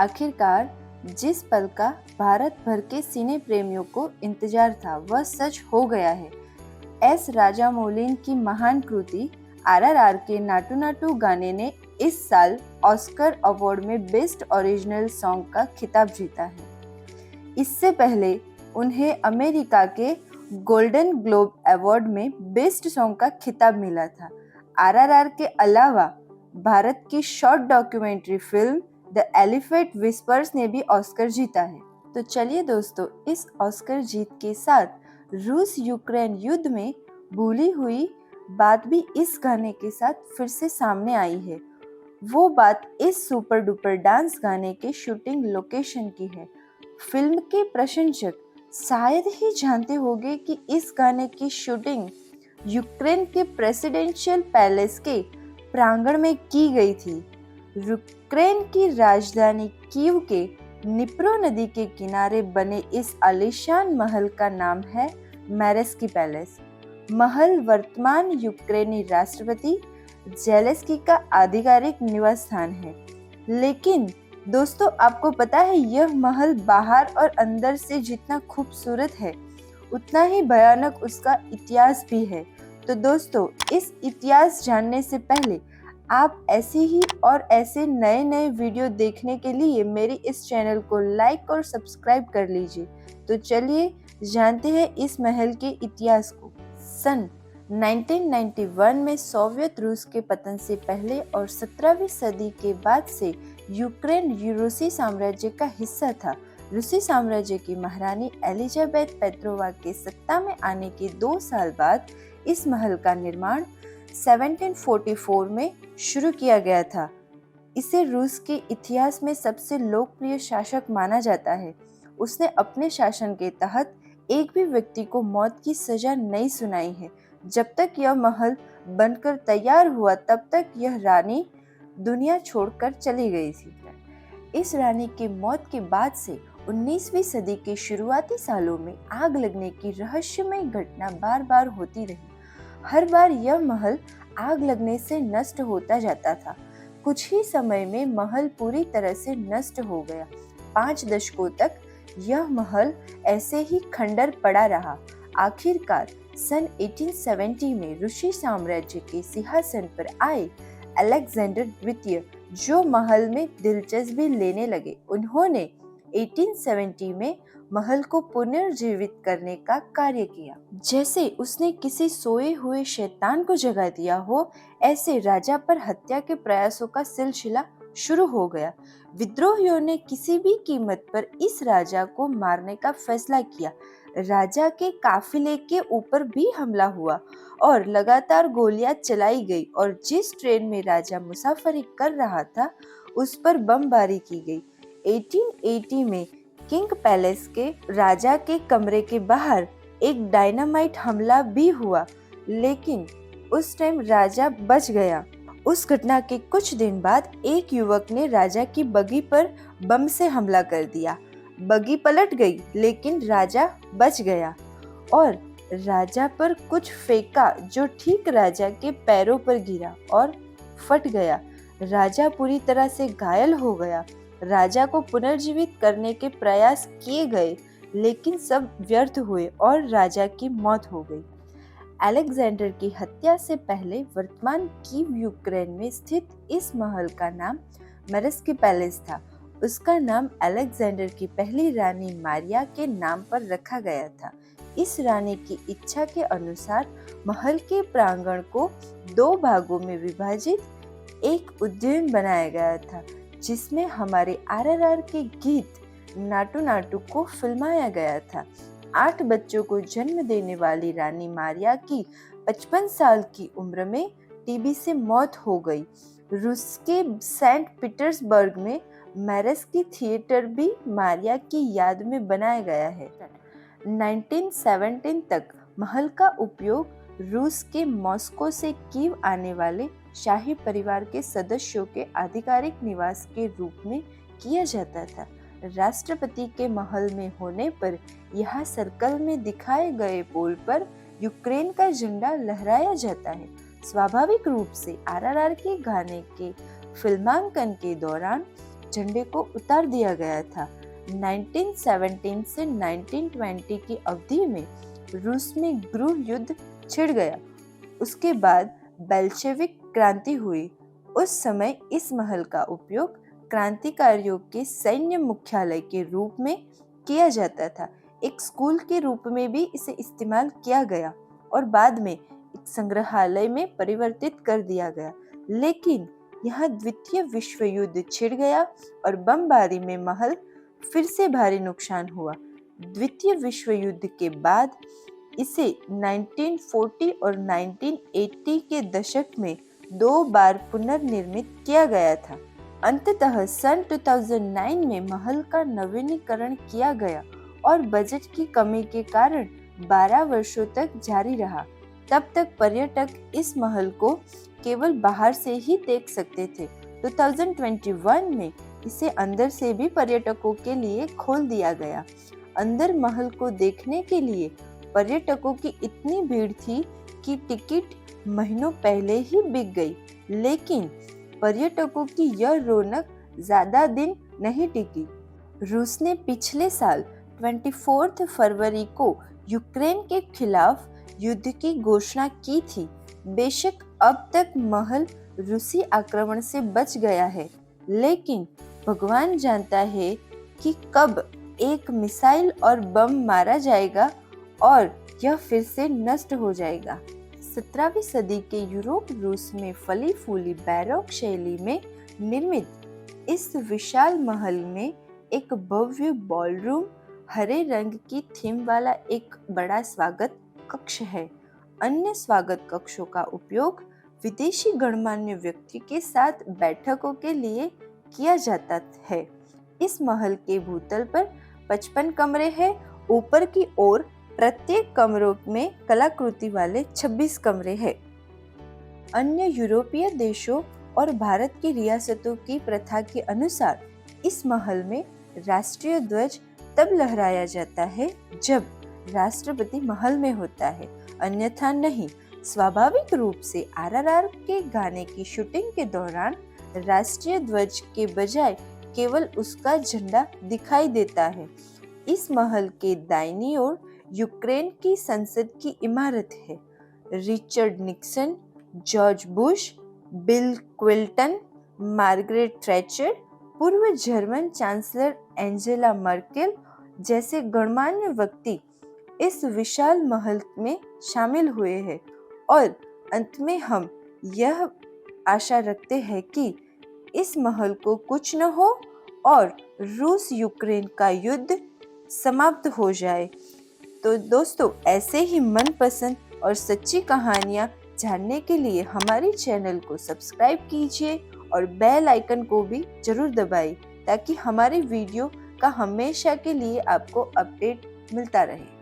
आखिरकार जिस पल का भारत भर के सिने प्रेमियों को इंतजार था वह सच हो गया है। एस राजामौली की महान कृति आरआरआर के नाटू नाटू गाने ने इस साल ऑस्कर अवार्ड में बेस्ट ओरिजिनल सॉन्ग का खिताब जीता है। इससे पहले उन्हें अमेरिका के गोल्डन ग्लोब अवार्ड में बेस्ट सॉन्ग का खिताब मिला था। आरआरआर के अलावा भारत की short documentary film the elephant whispers ने भी ऑस्कर जीता है। तो चलिए दोस्तों, इस ऑस्कर जीत के साथ रूस यूक्रेन युद्ध में भूली हुई बात भी इस गाने के साथ फिर से सामने आई है। वो बात इस सुपर डुपर डांस गाने के शूटिंग लोकेशन की है। फिल्म के प्रशंसक शायद ही जानते होंगे कि इस गाने की शूटिंग यूक्रेन के प्रेसिडेंशियल पैलेस के प्रांगण में की गई थी। यूक्रेन की राजधानी कीव के निप्रो नदी के किनारे बने इस आलीशान महल का नाम है मैरेस्की पैलेस। महल वर्तमान यूक्रेनी राष्ट्रपति जेलेंस्की का आधिकारिक निवास स्थान है। लेकिन दोस्तों, आपको पता है यह महल बाहर और अंदर से जितना खूबसूरत है उतना ही भयानक उसका इतिहास भी है। तो दोस्तों, इस इतिहास जानने से पहले आप ऐसे ही और ऐसे नए नए वीडियो देखने के लिए मेरी इस चैनल को लाइक और सब्सक्राइब कर लीजिए। तो चलिए जानते हैं इस महल के इतिहास को। सन 1991 में सोवियत रूस के पतन से पहले और 17वीं सदी के बाद से यूक्रेन रूसी साम्राज्य का हिस्सा था। रूसी साम्राज्य की महारानी एलिजाबेथ पेट्रोवा के सत्ता में आने के 2 साल बाद इस महल का निर्माण 1744 में शुरू किया गया था। इसे रूस के इतिहास में सबसे लोकप्रिय शासक माना जाता है। उसने अपने शासन के तहत एक भी व्यक्ति को मौत की सजा नहीं सुनाई है। जब तक यह महल बनकर तैयार हुआ तब तक यह रानी दुनिया छोड़कर चली गई थी। इस रानी की मौत के बाद से 19वीं सदी के शुरुआती सालों में आग लगने की रहस्यमय घटना बार बार होती रही। हर बार यह महल आग लगने से नष्ट होता जाता था। कुछ ही समय में महल पूरी तरह से नष्ट हो गया। 5 दशकों तक यह महल ऐसे ही खंडर पड़ा रहा। आखिरकार सन 1870 में रूसी साम्राज्य के सिंहासन पर आए अलेक्जेंडर द्वितीय, जो महल में दिलचस्पी लेने लगे, उन्होंने 1870 में महल को पुनर्जीवित करने का कार्य किया। जैसे उसने किसी सोए हुए शैतान को जगा दिया हो, ऐसे राजा पर हत्या के प्रयासों का सिलसिला शुरू हो गया। विद्रोहियों ने किसी भी कीमत पर इस राजा को मारने का फैसला किया। राजा के काफिले के ऊपर भी हमला हुआ और लगातार गोलियां चलाई गई और जिस ट्रेन में राजा मुसाफरी कर रहा था उस पर बमबारी की गई। 1880 में किंग पैलेस के राजा के कमरे के बाहर एक डायनामाइट हमला भी हुआ, लेकिन उस टाइम राजा बच गया। उस घटना के कुछ दिन बाद एक युवक ने राजा की बगी पर बम से हमला कर दिया। बगी पलट गई लेकिन राजा बच गया और राजा पर कुछ फेंका जो ठीक राजा के पैरों पर गिरा और फट गया। राजा पूरी तरह से घायल हो गया। राजा को पुनर्जीवित करने के प्रयास किए गए लेकिन सब व्यर्थ हुए और राजा की मौत हो गई। अलेक्जेंडर की हत्या से पहले वर्तमान कीव यूक्रेन में स्थित इस महल का नाम मैरेस्की पैलेस था। उसका नाम अलेक्जेंडर की पहली रानी मारिया के नाम पर रखा गया था। इस रानी की इच्छा के अनुसार महल के प्रांगण को 2 भागों में विभाजित एक उद्यान बनाया गया था, जिसमें हमारे आरआरआर के गीत नाटू नाटू को फिल्माया गया था। 8 बच्चों को जन्म देने वाली रानी मारिया की 55 साल की उम्र में टीबी से मौत हो गई। रूस के सेंट पीटर्सबर्ग में मैरेस्की थिएटर भी मारिया की याद में बनाया गया है। 1917 तक महल का उपयोग रूस के मॉस्को से कीव आने वाले शाही परिवार के सदस्यों के आधिकारिक निवास के रूप में किया जाता था। राष्ट्रपति के महल में होने पर यहाँ सर्कल में दिखाए गए पोल पर यूक्रेन का झंडा लहराया जाता है। स्वाभाविक रूप से आरआरआर के गाने के फिल्मांकन के दौरान झंडे को उतार दिया गया था। 1917 से 1920 की अवधि में रूस में गृह युद्ध छिड़ गया। उसके बाद बेल्शेविक क्रांति हुई। उस समय इस महल का उपयोग क्रांतिकारियों के सैन्य मुख्यालय के रूप में किया जाता था। एक स्कूल के रूप में भी इसे इस्तेमाल किया गया और बाद में एक संग्रहालय में परिवर्तित कर दिया गया। लेकिन यहाँ द्वितीय विश्व युद्ध छिड़ गया और बमबारी में महल फिर से भारी नुकसान हुआ। द्वितीय विश्व युद्ध के बाद इसे 1940 और 1980 के दशक में 2 बार पुनर्निर्मित किया गया था। अंततः सन 2009 में महल का नवीनीकरण किया गया और बजट की कमी के कारण 12 वर्षों तक जारी रहा। तब तक पर्यटक इस महल को केवल बाहर से ही देख सकते थे। 2021 में इसे अंदर से भी पर्यटकों के लिए खोल दिया गया। अंदर महल को देखने के लिए पर्यटकों की इतनी भीड़ थी कि टिकट महीनों पहले ही बिक गई। लेकिन पर्यटकों की यह रौनक ज्यादा दिन नहीं टिकी। रूस ने पिछले साल 24 फरवरी को यूक्रेन के खिलाफ युद्ध की घोषणा की थी। बेशक अब तक महल रूसी आक्रमण से बच गया है, लेकिन भगवान जानता है कि कब एक मिसाइल और बम मारा जाएगा और यह फिर से नष्ट हो जाएगा। 17वीं सदी के यूरोप रूस में फली फूली बैरोक शैली में निर्मित इस विशाल महल में एक भव्य बॉलरूम, हरे रंग की थीम वाला एक बड़ा स्वागत कक्ष है। अन्य स्वागत कक्षों का उपयोग विदेशी गणमान्य व्यक्ति के साथ बैठकों के लिए किया जाता है। इस महल के भूतल पर 55 कमरे हैं। ऊपर की ओर प्रत्येक कमरों में कलाकृति वाले 26 कमरे हैं। अन्य यूरोपीय देशों और भारत की रियासतों की प्रथा के अनुसार इस महल में राष्ट्रीय ध्वज तब लहराया जाता है जब राष्ट्रपति महल में होता है, अन्यथा नहीं। स्वाभाविक रूप से आरआरआर के गाने की शूटिंग के दौरान राष्ट्रीय ध्वज के बजाय केवल उसका झंडा दिखाई देता है। इस महल के दाहिनी ओर यूक्रेन की संसद की इमारत है। Richard Nixon, George Bush, bill Clinton, Margaret Thatcher, पूर्व जर्मन चांसलर एंजेला मर्केल जैसे गणमान्य व्यक्ति इस विशाल महल में शामिल हुए हैं। और अंत में हम यह आशा रखते हैं कि इस महल को कुछ न हो और रूस यूक्रेन का युद्ध समाप्त हो जाए। तो दोस्तों, ऐसे ही मनपसंद और सच्ची कहानियाँ जानने के लिए हमारे चैनल को सब्सक्राइब कीजिए और बेल आइकन को भी जरूर दबाइए ताकि हमारे वीडियो का हमेशा के लिए आपको अपडेट मिलता रहे।